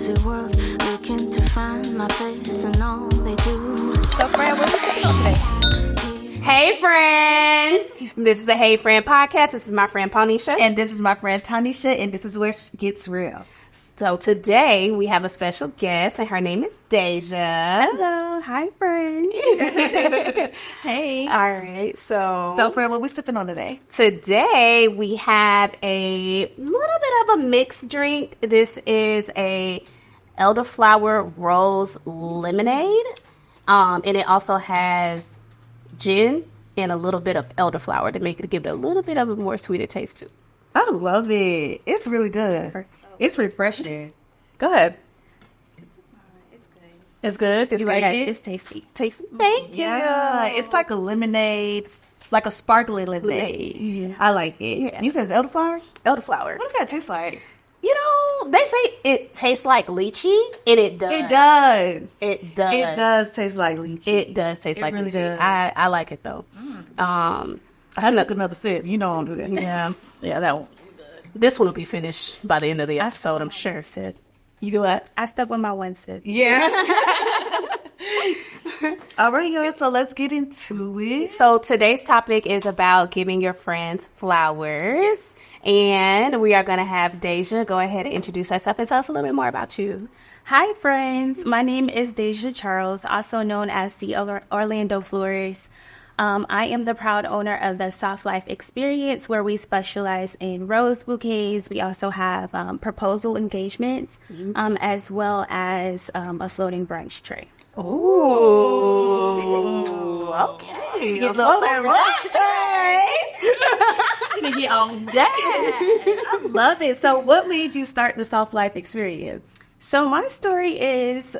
crazy world, looking to find my place, and all they do. So, Friend, what you today? Hey, friends! This is the Hey Frienn Podcast. This is my friend Paulnisha. And this is my friend Ty'Nesha, and this is where it gets real. So today we have a special guest, and her name is Deja. Hello. Hi, friend. Hey. All right. So, friend, what we sipping on today? Today we have a little bit of a mixed drink. This is a elderflower rose lemonade. And it also has gin and a little bit of elderflower to give it a little bit of a more sweeter taste too. I love it. It's really good. It's refreshing. Go ahead. It's good. It's good? It's you like it? It's tasty. Thank you. Yeah. It's like a lemonade, like a sparkling lemonade. Yeah. I like it. Yeah. You said it's elderflower? Elderflower. What does that taste like? You know, they say it tastes like lychee, and it does. It does. It does. It does taste like lychee. It does taste like really lychee. does. I like it though. I took another sip. You know I don't do that. Yeah. Yeah, that one. This one will be finished by the end of the episode, I'm sure. You do what? I stuck with my one sip. Yeah. All right, y'all. So let's get into it. So today's topic is about giving your friends flowers. And we are going to have Deja go ahead and introduce herself and tell us a little bit more about you. Hi, friends. My name is Deja Charles, also known as the Orlando Florist. I am the proud owner of the Soft Life Experience, where we specialize in rose bouquets. We also have proposal engagements, as well as a floating brunch tray. Ooh, okay. Get get on that. I love it. So what made you start the Soft Life Experience? So my story is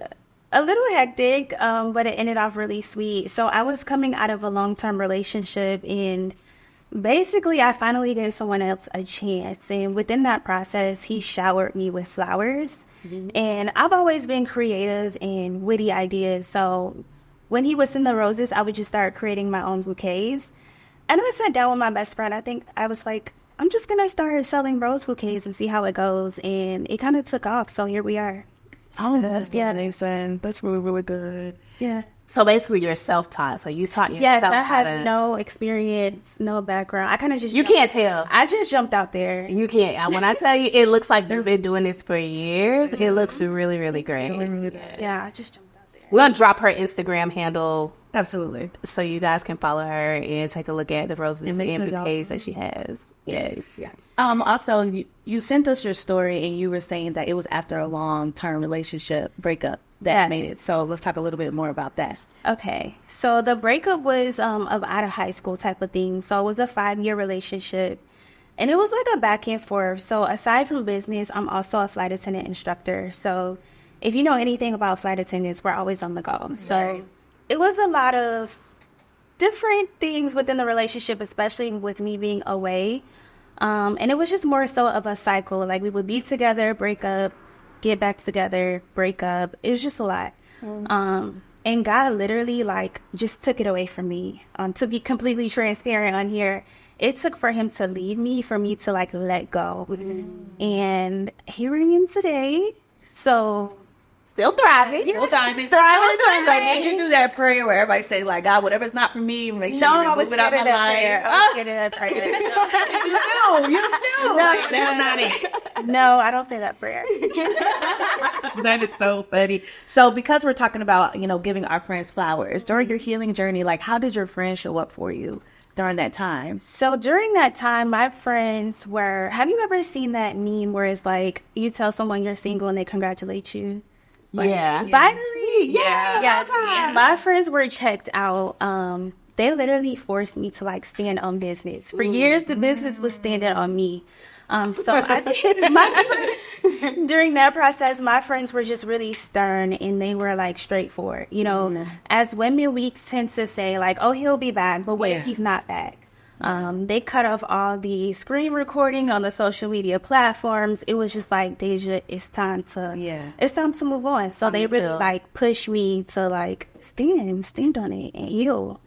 a little hectic, but it ended off really sweet. So I was coming out of a long-term relationship, and basically I finally gave someone else a chance. And within that process, he showered me with flowers. And I've always been creative and witty ideas. So when he would send the roses, I would just start creating my own bouquets. And I sat down with my best friend. I was like, I'm just going to start selling rose bouquets and see how it goes. And it kind of took off. So here we are. Oh, that's amazing. That's really, really good. Yeah. So basically you're self-taught. So you taught yourself. Yes, I had no experience, no background. I kind of just... You can't tell. I just jumped out there. You can't. When I tell you, it looks like you've been doing this for years. It looks really, really great. Yeah, I just jumped out there. We're going to drop her Instagram handle Absolutely. so you guys can follow her and take a look at the roses and bouquets that she has. Yes. Also, you sent us your story, and you were saying that it was after a long-term relationship breakup that made it. So let's talk a little bit more about that. Okay. So the breakup was of out of high school type of thing. So it was a 5-year relationship. And it was like a back and forth. So aside from business, I'm also a flight attendant instructor. So if you know anything about flight attendants, we're always on the go. So it was a lot of different things within the relationship, especially with me being away. And it was just more so of a cycle. Like we would be together, break up, get back together, break up. It was just a lot. And God literally just took it away from me. To be completely transparent on here, it took for him to leave me, for me to let go. And here I am today. So Still thriving. Still thriving. So did you do that prayer where everybody say, God, whatever's not for me, make sure you remove it out my life? I was scared of that prayer. You do. No, I don't say that prayer. That is so funny. So because we're talking about, giving our friends flowers, during your healing journey, how did your friends show up for you during that time? So during that time, my friends were, have you ever seen that meme where it's you tell someone you're single and they congratulate you? Finally. Yeah. My friends were checked out. They literally forced me to stand on business. For years, the business was standing on me. So during that process, my friends were just really stern, and they were straightforward. As women, we tend to say oh, he'll be back, but what if he's not back? They cut off all the screen recording on the social media platforms. It was just Deja, it's time to move on. So they really push me to stand on it and heal.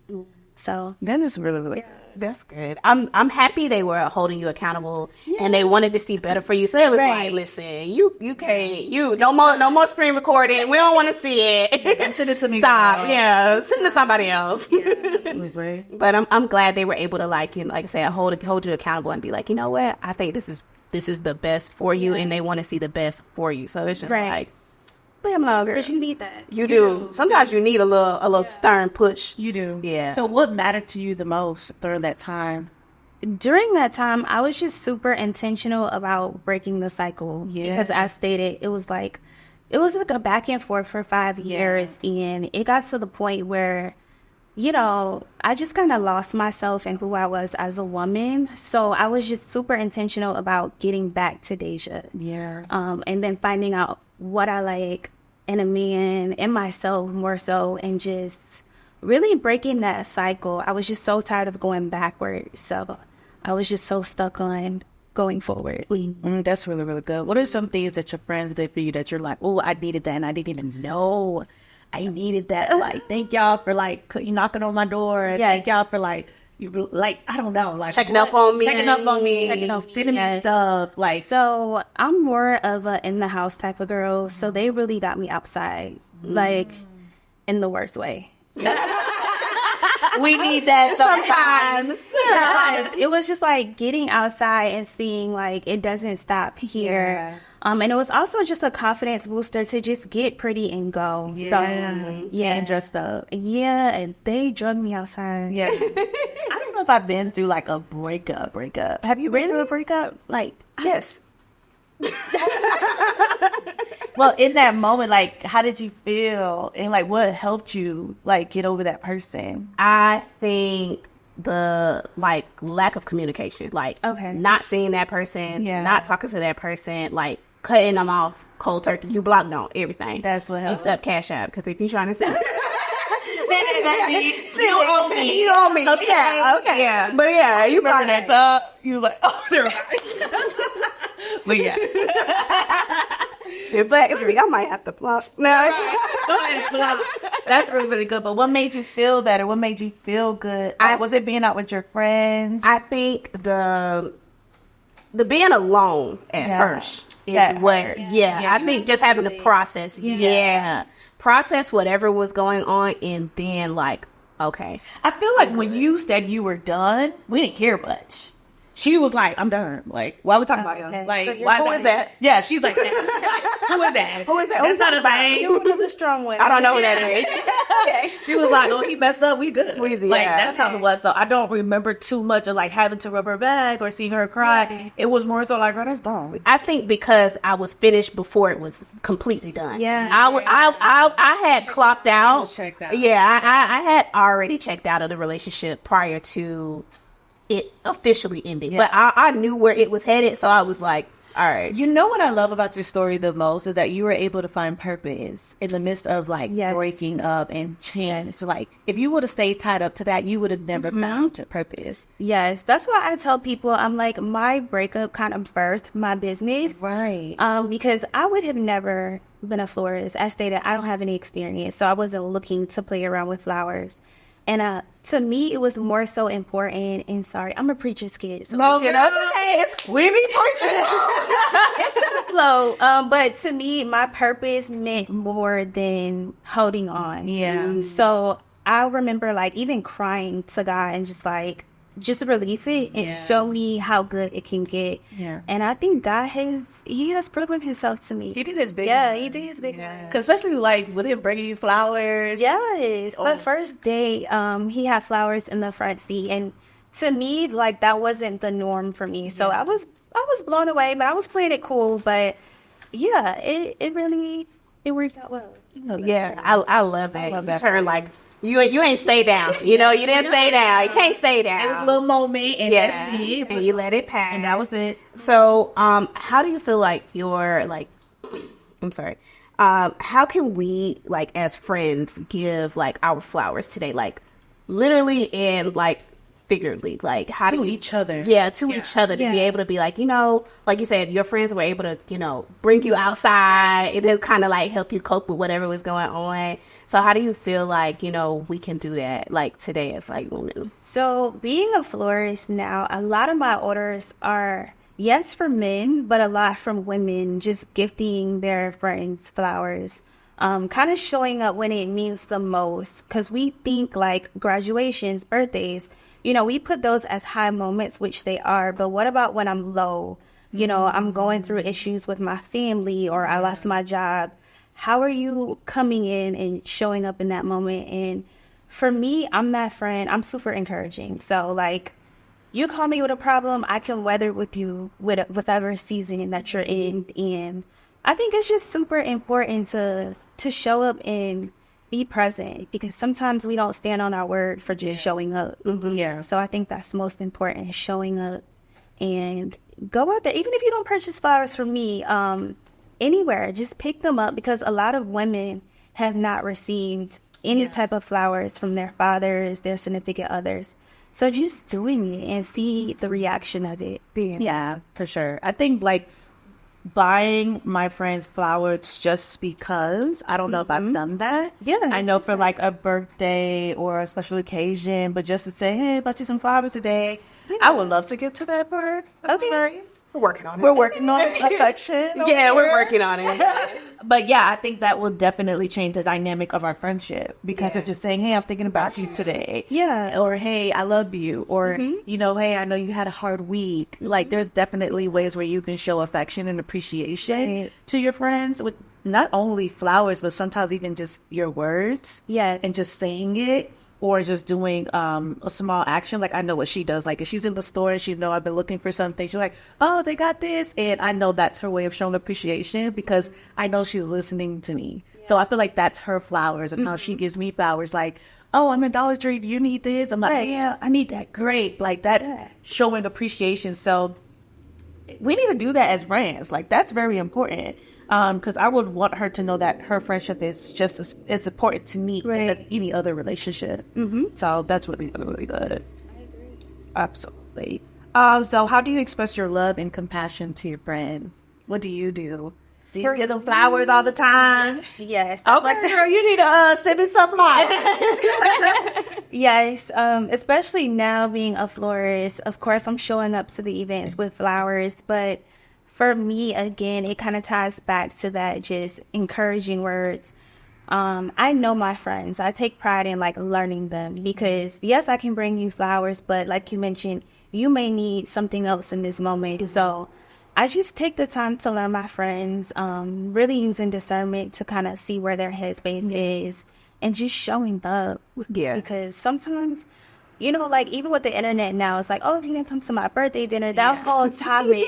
So That is really That's good. I'm happy they were holding you accountable and they wanted to see better for you. So it was like, listen, you can't, no more screen recording. We don't want to see it. Send it to me. Stop. Yeah, send it to somebody else. Absolutely. But I'm glad they were able to like I say, hold you accountable and be like, you know what? I think this is the best for you, and they want to see the best for you. So it's just like. Damn longer. Because you need that. You do. Sometimes you need a little stern push. You do. Yeah. So what mattered to you the most during that time? During that time, I was just super intentional about breaking the cycle. Yeah. Because I stated it was like a back and forth for 5 years. And it got to the point where, I just kind of lost myself in who I was as a woman. So I was just super intentional about getting back to Deja. Yeah. And then finding out what I like in a man and myself more so, and just really breaking that cycle. I was just so tired of going backwards. So I was just so stuck on going forward. That's really, really good. What are some things that your friends did for you that you're like, oh, I needed that and I didn't even know I needed that? Like, thank y'all for like knocking on my door. And thank y'all for like I don't know, like checking up on me, sending me stuff. Like, so I'm more of a in the house type of girl. So they really got me outside, like in the worst way. We need that sometimes. It was just like getting outside and seeing like it doesn't stop here. And it was also just a confidence booster to just get pretty and go. And dressed up. Yeah, and they drug me outside. Yeah. I don't know if I've been through like a breakup. Have you been through a breakup? Like, yes. Well, in that moment, like, how did you feel? And like, what helped you like get over that person? I think the like lack of communication, like not seeing that person, not talking to that person, like cutting them off cold turkey. You blocked on everything. That's what helped. Except Cash App, because if you're trying to send you owe me. You owe me. Okay. Yeah. But yeah, you remember that time? You like, oh, they're right. But yeah. If I might have to block. No. That's really, really good. But what made you feel better? What made you feel good? Was it being out with your friends? I think the being alone at first is what. I think just having to process. Process whatever was going on, and then like, okay. I feel like when you said you were done, we didn't hear much. She was like, I'm done. Like, why are we talking about him? Like, so who is that? Yeah, she's like, who is that? Who is that? That's not a thing. You're one of the strong ones. I don't know who that is. She was like, oh, he messed up. We good. Like, that's how it was. So I don't remember too much of like having to rub her back or seeing her cry. Yeah. It was more so like, oh, that's dumb. I think because I was finished before it was completely done. Yeah. I had clocked out. Checked out. Yeah, I had already checked out of the relationship prior to it officially ending. But I knew where it was headed, so I was like, all right. You know what I love about your story the most is that you were able to find purpose in the midst of like breaking up and change. So like, if you would have stayed tied up to that, you would have never found your purpose. Yes, that's why I tell people, I'm like, my breakup kind of birthed my business. Right. Because I would have never been a florist. As stated, I don't have any experience, so I wasn't looking to play around with flowers. And to me, it was more so important. And sorry, I'm a preacher's kid. So no, you know, okay. We be preaching. So, but to me, my purpose meant more than holding on. Yeah. So I remember like even crying to God and just release it and show me how good it can get. Yeah. And I think God has proven himself to me. He did his big one. He did his big one. Because especially like with him bringing you flowers. Yes. The first day, he had flowers in the front seat, and to me, like that wasn't the norm for me. So I was blown away, but I was playing it cool. But yeah, it really worked out well. Yeah, I love that. I love that. Turn like. You ain't stay down. You know, you didn't stay down. You can't stay down. It was a little moment, and that's it. And you let it pass. And that was it. So, how do you feel like I'm sorry. How can we, like, as friends, give, like, our flowers today? Like, literally in, like, figuratively, like how to do you, each other. to each other, to be able to be like, like you said, your friends were able to, bring you outside and then kind of like help you cope with whatever was going on. So how do you feel like, we can do that like today as like women? So being a florist now, a lot of my orders are, yes, for men, but a lot from women, just gifting their friends flowers. Kind of showing up when it means the most, because we think like graduations, birthdays, we put those as high moments, which they are. But what about when I'm low? I'm going through issues with my family, or I lost my job. How are you coming in and showing up in that moment? And for me, I'm that friend. I'm super encouraging. So like, you call me with a problem, I can weather with you with whatever season that you're in. And I think it's just super important to show up and be present, because sometimes we don't stand on our word for just showing up. Yeah. So I think that's most important, showing up and go out there. Even if you don't purchase flowers from me, anywhere, just pick them up, because a lot of women have not received any type of flowers from their fathers, their significant others. So just doing it and see the reaction of it. Yeah, for sure. I think like buying my friends flowers just because, I don't know if I've done that. Yeah, I know for like a birthday or a special occasion, but just to say, hey, I bought you some flowers today. I would love to get to that part. Okay. We're working on it. We're working on affection. Yeah, we're working on it. But yeah, I think that will definitely change the dynamic of our friendship, because it's just saying, hey, I'm thinking about you today. Yeah. Or, hey, I love you. Or, hey, I know you had a hard week. Like, there's definitely ways where you can show affection and appreciation to your friends with not only flowers, but sometimes even just your words. Yes. And just saying it. Or just doing a small action. Like, I know what she does. Like, if she's in the store and she know I've been looking for something, she's like, oh, they got this. And I know that's her way of showing appreciation, because I know she's listening to me. Yeah. So I feel like that's her flowers, and how she gives me flowers. Like, oh, I'm in Dollar Tree. Do you need this? I'm like, yeah, I need that. Great. Like, that's showing appreciation. So we need to do that as friends. Like, that's very important. Because I would want her to know that her friendship is just as important to me as any other relationship. So that's really, really good. I agree. Absolutely. So how do you express your love and compassion to your friends? What do you do? Do you give them flowers all the time? Yes. Okay, like, girl, you need to send me some flowers. Yes. Especially now being a florist, of course, I'm showing up to the events with flowers, but for me, again, it kind of ties back to that just encouraging words. I know my friends. I take pride in like learning them, because yes, I can bring you flowers, but like you mentioned, you may need something else in this moment. So I just take the time to learn my friends, really using discernment to kind of see where their headspace is, and just showing up. Yeah. Because sometimes, like even with the internet now, it's like, oh, if you didn't come to my birthday dinner, that whole topic,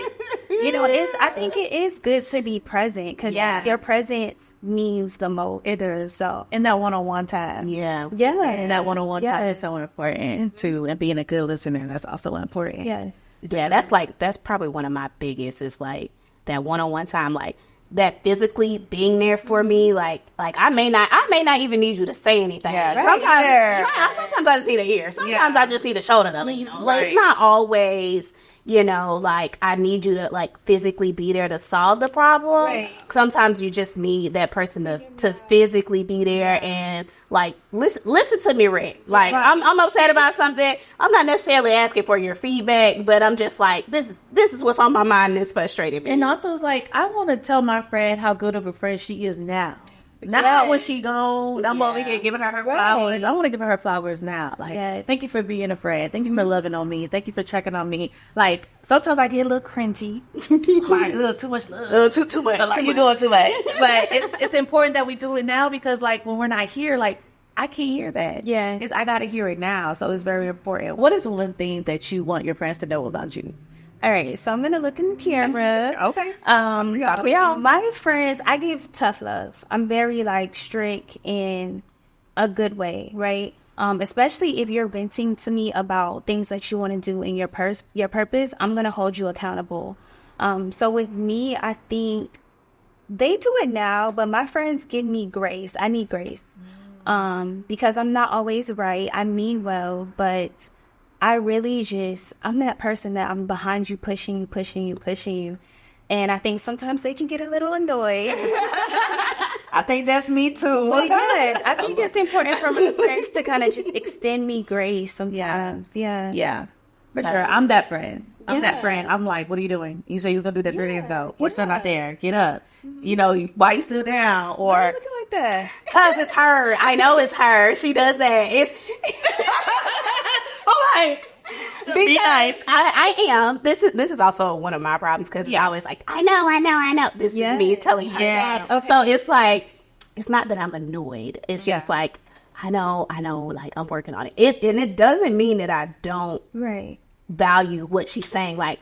I think it is good to be present, because your presence means the most. It does. So, in that one-on-one time. Yeah. Yeah. And that one-on-one time is so important too. And being a good listener, that's also important. Yes. Yeah, that's probably one of my biggest, is like that one-on-one time, like that physically being there for me, like I may not even need you to say anything. Yeah, sometimes I just need to hear. Sometimes I just need a shoulder to lean on. Like, it's not always, like I need you to like physically be there to solve the problem. Right. Sometimes you just need that person to physically be there and like listen to me, Rick. Like I'm upset about something. I'm not necessarily asking for your feedback, but I'm just like, this is what's on my mind that's frustrating me. And also, it's like, I want to tell my friend how good of a friend she is now. Not when she gone, I'm over here giving her flowers. I want to give her flowers now. Like, thank you for being a friend. Thank you for loving on me. Thank you for checking on me. Like, sometimes I get a little cringy. Like, a little too much love. Too much. Like, you're doing too much. But it's important that we do it now, because, like, when we're not here, like, I can't hear that. Yeah. I got to hear it now. So it's very important. What is one thing that you want your friends to know about you? All right, so I'm going to look in the camera. Okay. My friends, I give tough love. I'm very, like, strict in a good way, right? Especially if you're venting to me about things that you want to do in your purpose, I'm going to hold you accountable. So with me, I think they do it now, but my friends give me grace. I need grace. Because I'm not always right. I mean well, but I'm that person that I'm behind you, pushing you. And I think sometimes they can get a little annoyed. I think that's me too. But yes, I think it's important for my friends to kind of just extend me grace sometimes. Yeah. For sure. I'm that friend. I'm like, what are you doing? You said you was going to do that 3 days ago. What's not there? Get up. You know, why you still down? Or why are you looking like that? Because it's her. I know it's her. She does that. I'm like, be nice. I am. This is also one of my problems because it's always like, I know. This is me telling her. Yeah. Okay. So it's like, it's not that I'm annoyed. It's just like, I know, like I'm working on it. And it doesn't mean that I don't value what she's saying. Like,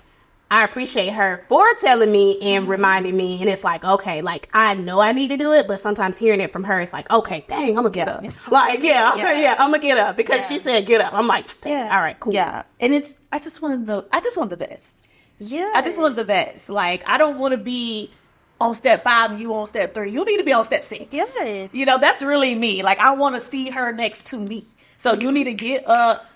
I appreciate her for telling me and reminding me. And it's like, okay, like I know I need to do it, but sometimes hearing it from her, it's like, okay, dang, I'm gonna get up. Like, I'm gonna get up because she said get up. I'm like, all right, cool. Yeah. And I just want the best. Yeah. I just want the best. Like, I don't want to be on step 5 and you on step 3. You need to be on step 6. Yes. You know, that's really me. Like, I want to see her next to me. So you need to get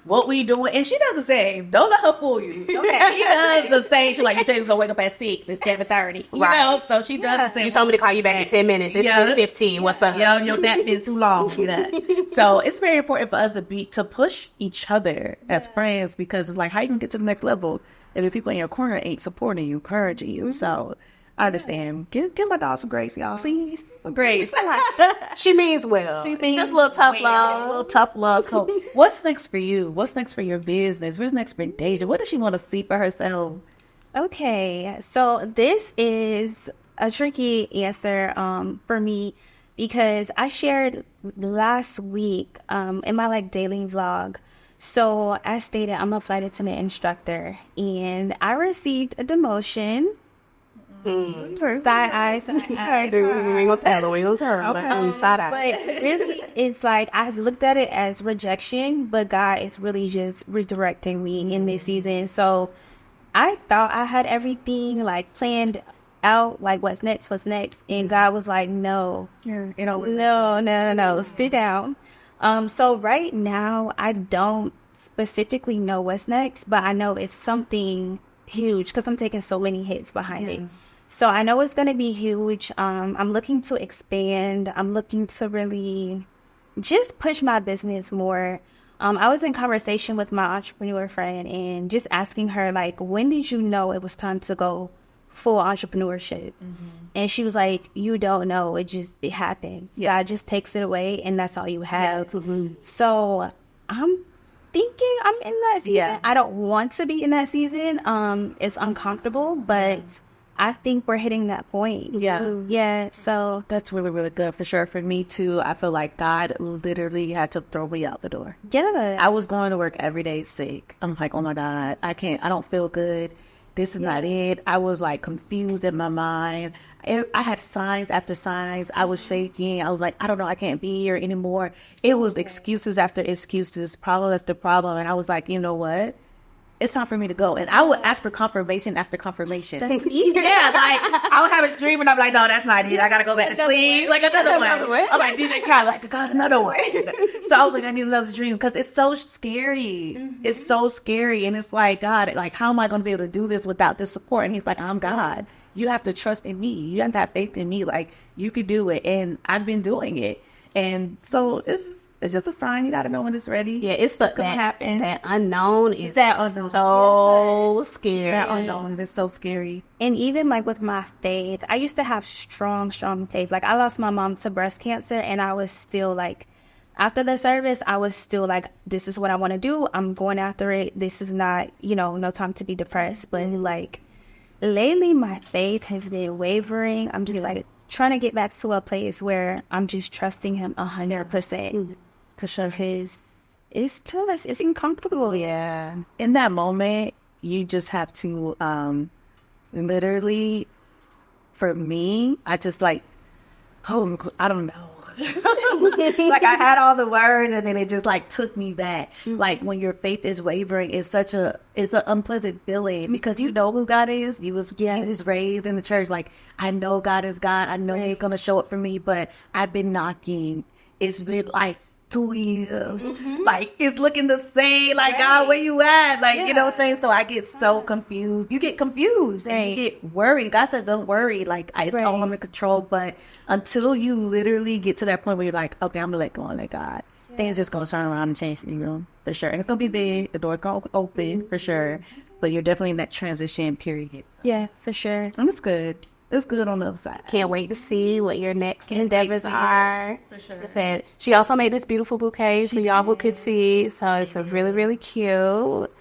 what we doing. And she does the same. Don't let her fool you. Okay. She does the same. She like, you said you're going to wake up at 6. It's 7:30. You know? So she does the same. You told me to call you back in 10 minutes. It's 15. What's up? Yo, that been too long. You know? So it's very important for us to push each other as friends, because it's like, how you can get to the next level if the people in your corner ain't supporting you, encouraging you. So I understand. Give my dog some grace, y'all. Please. Some grace. She means well. It's just a little tough love. A little tough love. So what's next for you? What's next for your business? What's next for Deja? What does she want to see for herself? Okay. So this is a tricky answer for me, because I shared last week in my daily vlog. So as stated, I'm a flight attendant instructor, and I received a demotion. Side eyes. We ain't gonna tell her. We ain't gonna tell her. But side eye. But really, it's like I looked at it as rejection, but God is really just redirecting me in this season. So I thought I had everything planned out, what's next, and God was like, no, no, sit down. So right now, I don't specifically know what's next, but I know it's something huge because I'm taking so many hits behind it. So I know it's going to be huge. I'm looking to expand. I'm looking to really just push my business more. I was in conversation with my entrepreneur friend and just asking her, when did you know it was time to go full entrepreneurship? And she was like, you don't know. It happens. God just takes it away, and that's all you have. So I'm thinking I'm in that season. I don't want to be in that season. It's uncomfortable, but I think we're hitting that point. Yeah. So that's really, really good for sure. For me too, I feel like God literally had to throw me out the door. Yeah. I was going to work every day sick. I'm like, oh my God, I don't feel good. This is not it. I was confused in my mind. I had signs after signs. I was shaking. I was like, I don't know. I can't be here anymore. It was excuses after excuses, problem after problem. And I was like, you know what? It's time for me to go. And I would ask for confirmation after confirmation. I would have a dream and I'm like, no, that's not it. I got to go back to sleep. Another one. I'm like, DJ Khaled, I got another one. So I was like, I need another dream, because it's so scary. It's so scary. And it's like, God, how am I going to be able to do this without this support? And he's like, I'm God. You have to trust in me. You have to have faith in me. You could do it. And I've been doing it. And so it's just a sign. You got to know when it's ready. Yeah, it's gonna happen. That unknown is so scary. That unknown is so scary. And even with my faith, I used to have strong faith. I lost my mom to breast cancer, and I was still after the service, I was still this is what I want to do. I'm going after it. This is not, no time to be depressed. But lately, my faith has been wavering. I'm just trying to get back to a place where I'm just trusting him 100%. Because it's tough. It's uncomfortable. Yeah. In that moment, you just have to literally, for me, I just I don't know. I had all the words, and then it just took me back. When your faith is wavering, it's an unpleasant feeling, because you know who God is. You was raised in the church. I know God is God. I know He's gonna show up for me. But I've been knocking. It's been twins. Like, it's looking the same. Like, God, where you at? Like, you know what I'm saying? So I get so confused. You get confused and you get worried. God says, don't worry. Like, it's all under control. But until you literally get to that point where you're like, okay, I'm going to let go and let God. Things just going to turn around and change for you, for sure. And it's going to be big. The door's going to open, for sure. But you're definitely in that transition period. Yeah, for sure. And it's good. It's good on the other side. Can't wait to see what your next endeavors are. For sure. Like I said, she also made this beautiful bouquet for y'all who could see. So it's a really, really cute.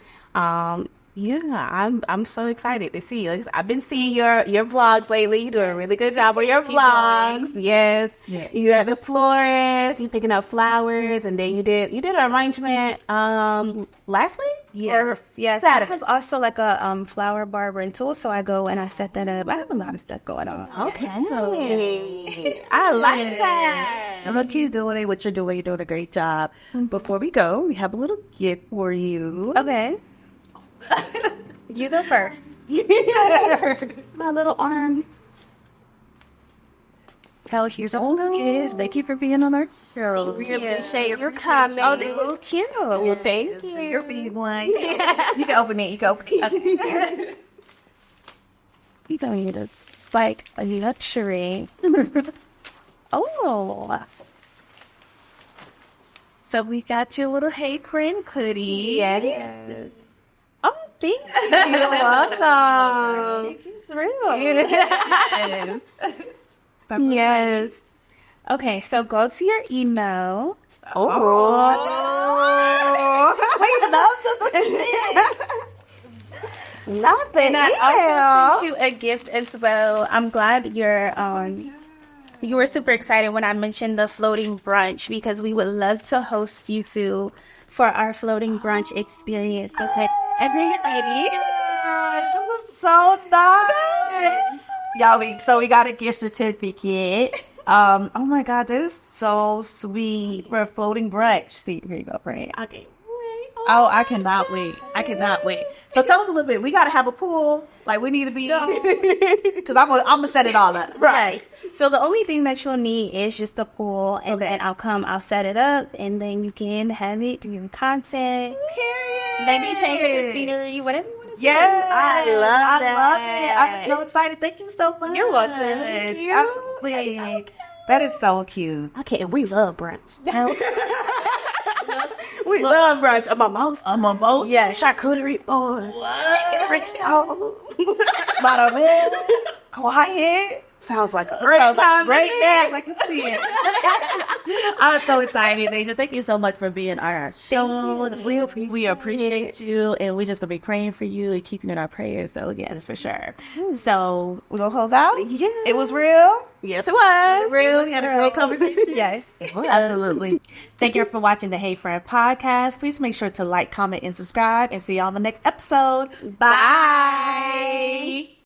Yeah, I'm so excited to see. Like, I've been seeing your vlogs lately. You're doing a really good job on your vlogs. Yes. Yeah. You at the florist, you picking up flowers, and then you did an arrangement last week? Yes. Saturday. I have also like a flower bar rental, so I go and I set that up. I have a lot of stuff going on. Okay. So, I like that. And look, you're doing what you're doing. You're doing a great job. Before we go, we have a little gift for you. Okay. You go first. My little arms. Hell, here's all the kids. Thank you for being on our show. Really appreciate your comment. Oh, this is cute. Well, thank you. You're being one. You can open it. You can open it. Okay. You don't need a like a luxury. Oh. So we got your little Hey Frienn hoodie. Yes. Oh, thank you. You're welcome. It's real. Yes. Yes. Okay, so go to your email. Oh. We love this. Nothing. And I also sent you a gift as well. I'm glad you were super excited when I mentioned the floating brunch because we would love to host you two for our floating brunch experience. Okay, everybody. This is so nice. Y'all, we got a gift certificate. Oh my God, that is so sweet for a floating brunch. See, here you go, Friend. Okay. Oh, I cannot wait. I cannot wait. So tell us a little bit. We got to have a pool. Like, we need to be, because I'm going to set it all up. Right. So the only thing that you'll need is just the pool, and then I'll set it up, and then you can have it, do your content. Period. Maybe change the scenery, whatever you want to do. Yes. I love it. I'm so excited. Thank you so much. You're welcome. Thank you. Absolutely. That is so cute. Okay, we love brunch. We love brunch. I'm a mouse. Yeah. Charcuterie board. What? French toast. Bottom in. Quiet. Sounds like a great time. Great day. I can see it. I'm so excited, Deja. Thank you so much for being on our show. We appreciate you, and we're just gonna be praying for you and keeping in our prayers. So yes, for sure. So we're gonna close out. Yeah. It was real. Yes, it was. Real. We had a great conversation. Yes. Absolutely. Thank you for watching the Hey Frienn Podcast. Please make sure to like, comment, and subscribe, and see you on the next episode. Bye.